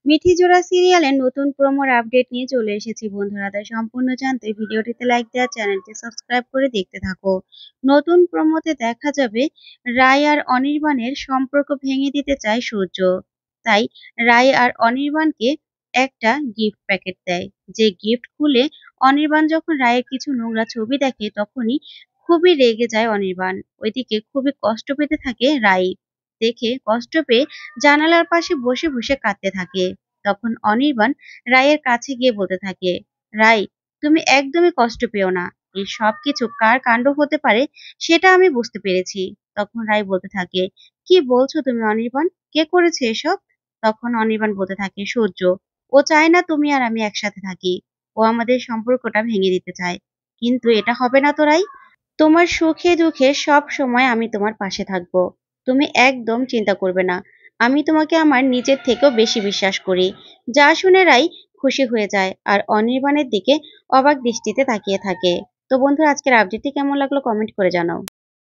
মিঠি জোড়া সিরিয়ালের নতুন প্রোমোর আপডেট নিয়ে চলে এসেছি বন্ধুরা। তাই সম্পূর্ণ জানতে ভিডিওটিতে লাইক দেওয়া, চ্যানেলটি সাবস্ক্রাইব করে দেখতে থাকো। নতুন প্রোমোতে দেখা যাবে রায় আর অনির্বাণের সম্পর্ক ভেঙে দিতে চায় সূর্য। তাই রায় আর অনির্বাণকে একটা গিফট প্যাকেট দেয়, যে গিফট খুলে অনির্বাণ যখন রায়ের কিছু নোংরা ছবি দেখে তখনই খুবই রেগে যায় অনির্বাণ। ওইদিকে খুবই কষ্ট পেতে থাকে রায়। দেখে কষ্ট পেয়ে জানালার পাশে বসে বসে কাঁদতে থাকে। তখন অনির্বাণ রায়ের কাছে গিয়ে বলতে থাকে, রাই, তুমি একদমই কষ্ট পেও না। এই সব কিছু কার কাণ্ড হতে পারে সেটা আমি বুঝতে পেরেছি। তখন রায় বলতে থাকে, কি বলছো তুমি অনির্বাণ? কে করেছে এসব? তখন অনির্বাণ বলতে থাকে, সূর্য। ও চায় না তুমি আর আমি একসাথে থাকি। ও আমাদের সম্পর্কটা ভেঙে দিতে চায়। কিন্তু এটা হবে না তো রাই। তোমার সুখে দুঃখে সব সময় আমি তোমার পাশে থাকবো। তুমি একদম চিন্তা করবে না। আমি তোমাকে আমার নিজের থেকেও বেশি বিশ্বাস করি। যা শুনে রাই খুশি হয়ে যায় আর অনির্বাণের দিকে অবাক দৃষ্টিতে তাকিয়ে থাকে। তো বন্ধুরা, আজকের আপডেটটি কেমন লাগলো কমেন্ট করে জানাও।